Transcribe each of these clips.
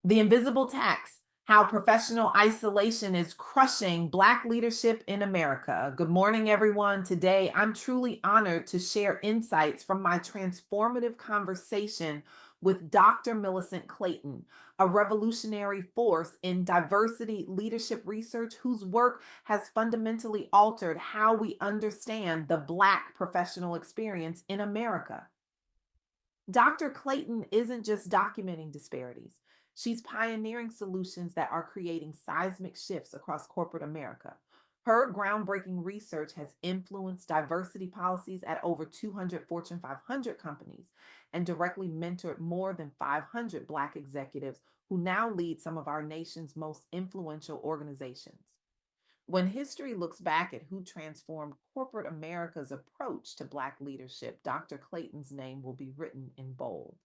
The invisible tax, how professional isolation is crushing Black leadership in America. Good morning, everyone. Today, I'm truly honored to share insights from my transformative conversation with Dr. Millicent Clayton, a revolutionary force in diversity leadership research whose work has fundamentally altered how we understand the Black professional experience in America. Dr. Clayton isn't just documenting disparities. She's pioneering solutions that are creating seismic shifts across corporate America. Her groundbreaking research has influenced diversity policies at over 200 Fortune 500 companies and directly mentored more than 500 Black executives who now lead some of our nation's most influential organizations. When history looks back at who transformed corporate America's approach to Black leadership, Dr. Clayton's name will be written in bold.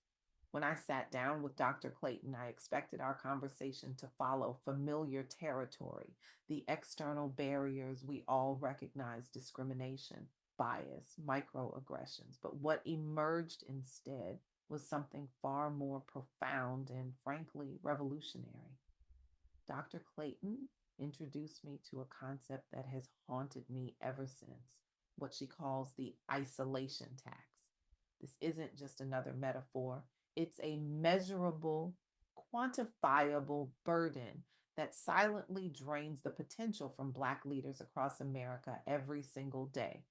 When I sat down with Dr. Clayton, I expected our conversation to follow familiar territory, the external barriers we all recognize: discrimination, bias, microaggressions. But what emerged instead was something far more profound and, frankly, revolutionary. Dr. Clayton introduced me to a concept that has haunted me ever since, what she calls the isolation tax. This isn't just another metaphor, it's a measurable, quantifiable burden that silently drains the potential from Black leaders across America every single day.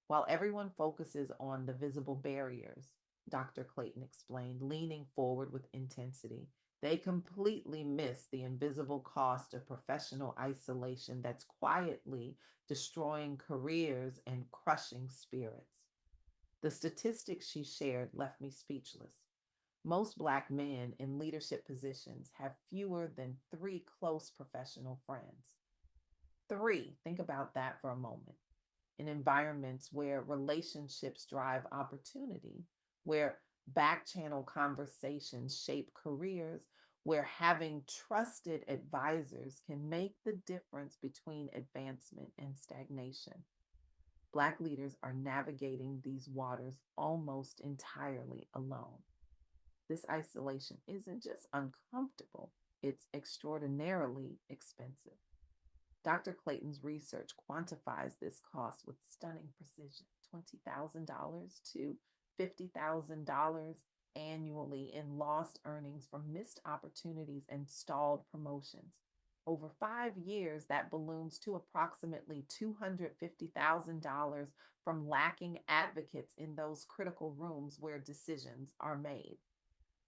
While everyone focuses on the visible barriers, Dr. Clayton explained, leaning forward with intensity, they completely miss the invisible cost of professional isolation that's quietly destroying careers and crushing spirits. The statistics she shared left me speechless. Most Black men in leadership positions have fewer than three close professional friends. Three, think about that for a moment. In environments where relationships drive opportunity, where back channel conversations shape careers, where having trusted advisors can make the difference between advancement and stagnation. Black leaders are navigating these waters almost entirely alone. This isolation isn't just uncomfortable, it's extraordinarily expensive. Dr. Clayton's research quantifies this cost with stunning precision: $20,000 to $50,000 annually in lost earnings from missed opportunities and stalled promotions. Over 5 years, that balloons to approximately $250,000 from lacking advocates in those critical rooms where decisions are made.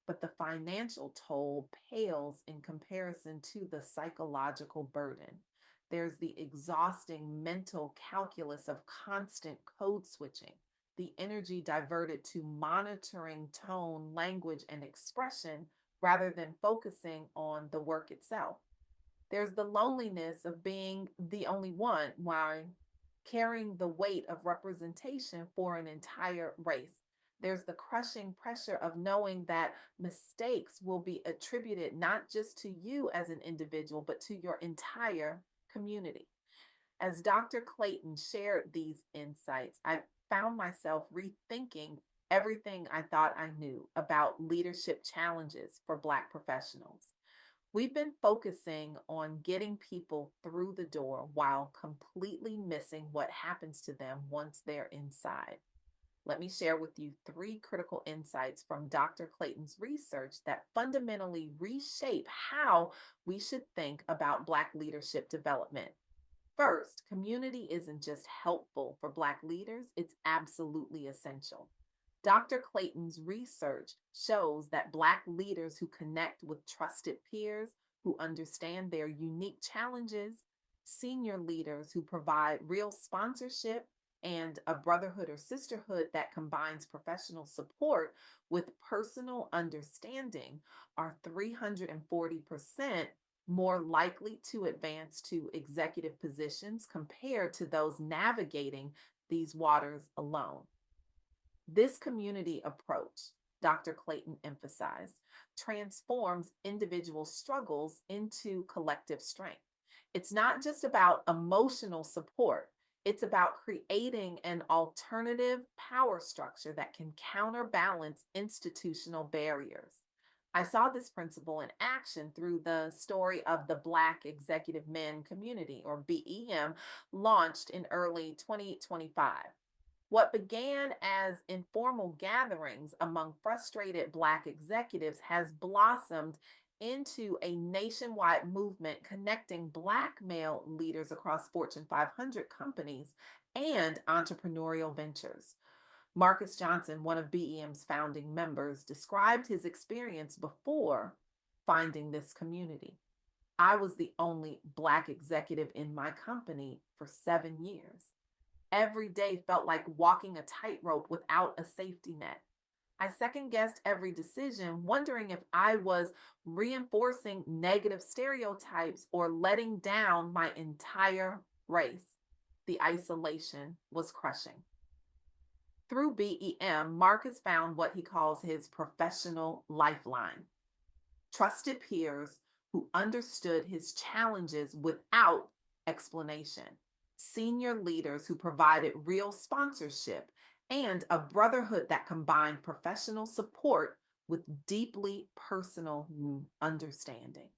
But the financial toll pales in comparison to the psychological burden. There's the exhausting mental calculus of constant code switching, the energy diverted to monitoring tone, language, and expression rather than focusing on the work itself. There's the loneliness of being the only one while carrying the weight of representation for an entire race. There's the crushing pressure of knowing that mistakes will be attributed not just to you as an individual, but to your entire community. As Dr. Clayton shared these insights, I found myself rethinking everything I thought I knew about leadership challenges for Black professionals. We've been focusing on getting people through the door while completely missing what happens to them once they're inside. Let me share with you three critical insights from Dr. Clayton's research that fundamentally reshape how we should think about Black leadership development. First, community isn't just helpful for Black leaders, it's absolutely essential. Dr. Clayton's research shows that Black leaders who connect with trusted peers, who understand their unique challenges, senior leaders who provide real sponsorship, and a brotherhood or sisterhood that combines professional support with personal understanding are 340% more likely to advance to executive positions compared to those navigating these waters alone. This community approach, Dr. Clayton emphasized, transforms individual struggles into collective strength. It's not just about emotional support, it's about creating an alternative power structure that can counterbalance institutional barriers. I saw this principle in action through the story of the Black Executive Men Community, or BEM, launched in early 2025. What began as informal gatherings among frustrated Black executives has blossomed into a nationwide movement connecting Black male leaders across Fortune 500 companies and entrepreneurial ventures. Marcus Johnson, one of BEM's founding members, described his experience before finding this community. I was the only Black executive in my company for 7 years. Every day felt like walking a tightrope without a safety net. I second guessed every decision, wondering if I was reinforcing negative stereotypes or letting down my entire race. The isolation was crushing. Through BEM, Marcus found what he calls his professional lifeline: trusted peers who understood his challenges without explanation, senior leaders who provided real sponsorship, and a brotherhood that combined professional support with deeply personal understanding.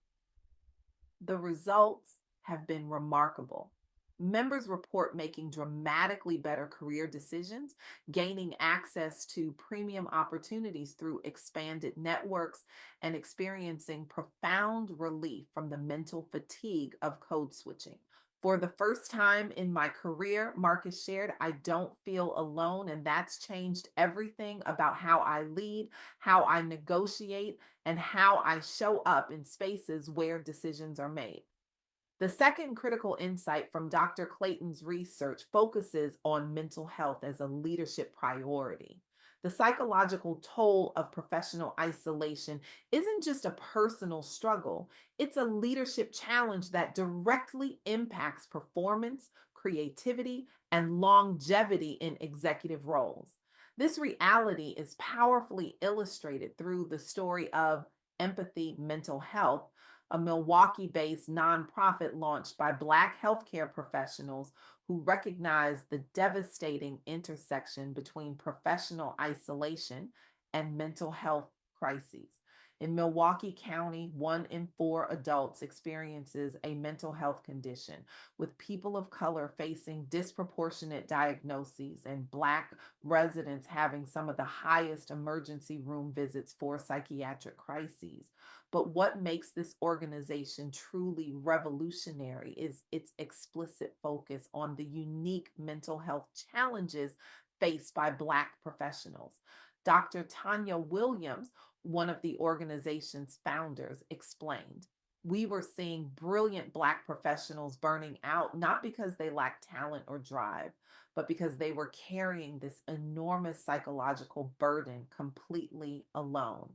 The results have been remarkable. Members report making dramatically better career decisions, gaining access to premium opportunities through expanded networks, and experiencing profound relief from the mental fatigue of code switching. For the first time in my career, Marcus shared, I don't feel alone, and that's changed everything about how I lead, how I negotiate, and how I show up in spaces where decisions are made. The second critical insight from Dr. Clayton's research focuses on mental health as a leadership priority. The psychological toll of professional isolation isn't just a personal struggle, it's a leadership challenge that directly impacts performance, creativity, and longevity in executive roles. This reality is powerfully illustrated through the story of Empathy Mental Health, a Milwaukee based nonprofit launched by Black healthcare professionals who recognize the devastating intersection between professional isolation and mental health crises. In Milwaukee County, 1 in 4 adults experiences a mental health condition, with people of color facing disproportionate diagnoses and Black residents having some of the highest emergency room visits for psychiatric crises. But what makes this organization truly revolutionary is its explicit focus on the unique mental health challenges faced by Black professionals. Dr. Tanya Williams, one of the organization's founders, explained. We were seeing brilliant Black professionals burning out, not because they lacked talent or drive, but because they were carrying this enormous psychological burden completely alone.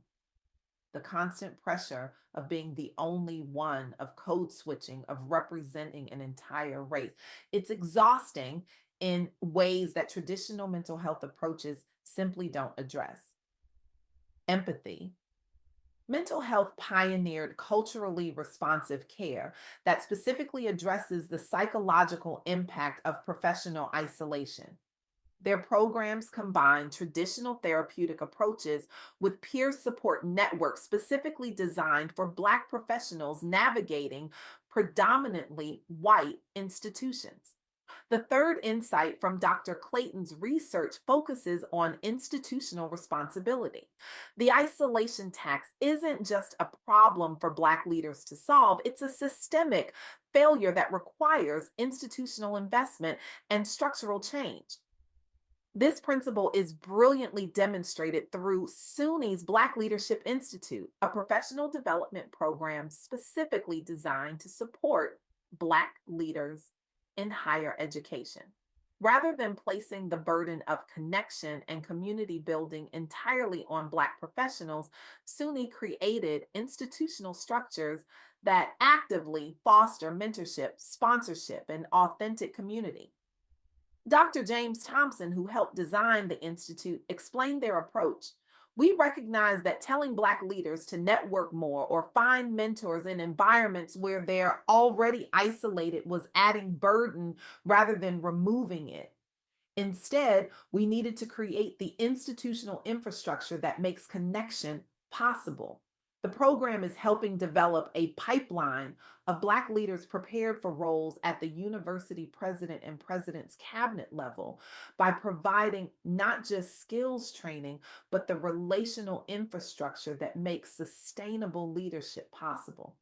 The constant pressure of being the only one, of code switching, of representing an entire race. It's exhausting in ways that traditional mental health approaches simply don't address. Empathy. Mental health pioneered culturally responsive care that specifically addresses the psychological impact of professional isolation. Their programs combine traditional therapeutic approaches with peer support networks specifically designed for Black professionals navigating predominantly white institutions. The third insight from Dr. Clayton's research focuses on institutional responsibility. The isolation tax isn't just a problem for Black leaders to solve, it's a systemic failure that requires institutional investment and structural change. This principle is brilliantly demonstrated through SUNY's Black Leadership Institute, a professional development program specifically designed to support Black leaders in higher education. Rather than placing the burden of connection and community building entirely on Black professionals, SUNY created institutional structures that actively foster mentorship, sponsorship, and authentic community. Dr. James Thompson, who helped design the Institute, explained their approach. We recognize that telling Black leaders to network more or find mentors in environments where they're already isolated was adding burden rather than removing it. Instead, we needed to create the institutional infrastructure that makes connection possible. The program is helping develop a pipeline of Black leaders prepared for roles at the university president and president's cabinet level by providing not just skills training, but the relational infrastructure that makes sustainable leadership possible.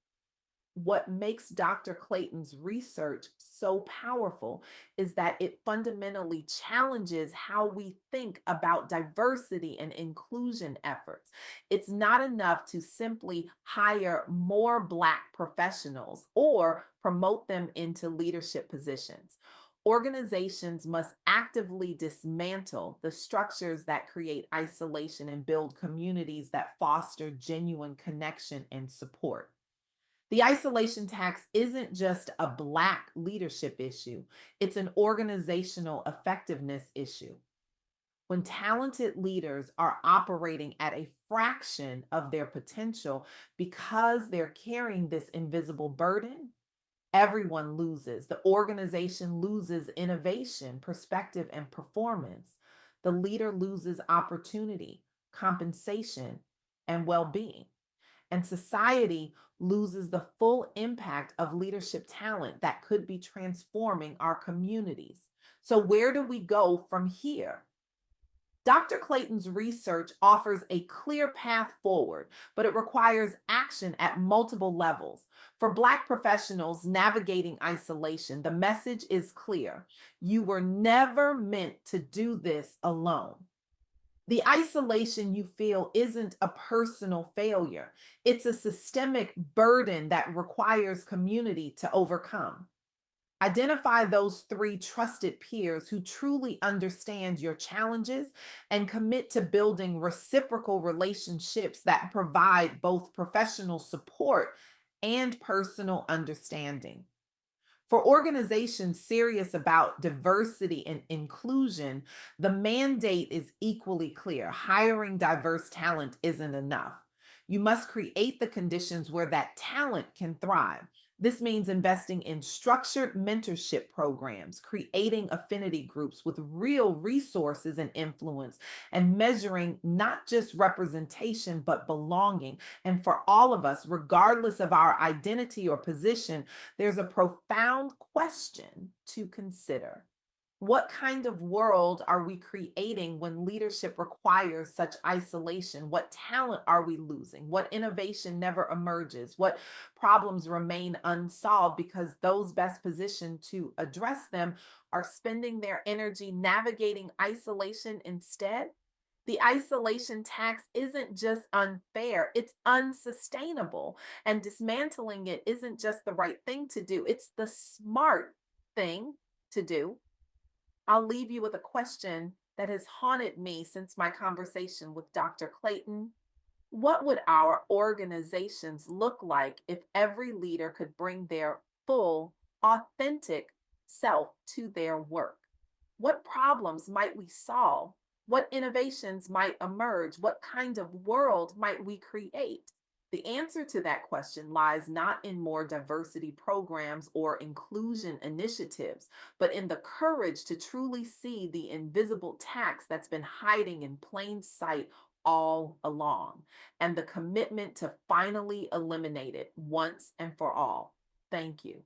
What makes Dr. Clayton's research so powerful is that it fundamentally challenges how we think about diversity and inclusion efforts. It's not enough to simply hire more Black professionals or promote them into leadership positions. Organizations must actively dismantle the structures that create isolation and build communities that foster genuine connection and support. The isolation tax isn't just a Black leadership issue, it's an organizational effectiveness issue. When talented leaders are operating at a fraction of their potential because they're carrying this invisible burden, everyone loses. The organization loses innovation, perspective, and performance. The leader loses opportunity, compensation, and well being, and society loses the full impact of leadership talent that could be transforming our communities. So, where do we go from here? Dr. Clayton's research offers a clear path forward, but it requires action at multiple levels. For Black professionals navigating isolation, the message is clear: you were never meant to do this alone. The isolation you feel isn't a personal failure, it's a systemic burden that requires community to overcome. Identify those three trusted peers who truly understand your challenges and commit to building reciprocal relationships that provide both professional support and personal understanding. For organizations serious about diversity and inclusion, the mandate is equally clear. Hiring diverse talent isn't enough. You must create the conditions where that talent can thrive. This means investing in structured mentorship programs, creating affinity groups with real resources and influence, and measuring not just representation, but belonging. And for all of us, regardless of our identity or position, there's a profound question to consider. What kind of world are we creating when leadership requires such isolation? What talent are we losing? What innovation never emerges? What problems remain unsolved because those best positioned to address them are spending their energy navigating isolation instead? The isolation tax isn't just unfair, it's unsustainable. And dismantling it isn't just the right thing to do, it's the smart thing to do. I'll leave you with a question that has haunted me since my conversation with Dr. Clayton. What would our organizations look like if every leader could bring their full, authentic self to their work? What problems might we solve? What innovations might emerge? What kind of world might we create? The answer to that question lies not in more diversity programs or inclusion initiatives, but in the courage to truly see the invisible tax that's been hiding in plain sight all along, and the commitment to finally eliminate it once and for all. Thank you.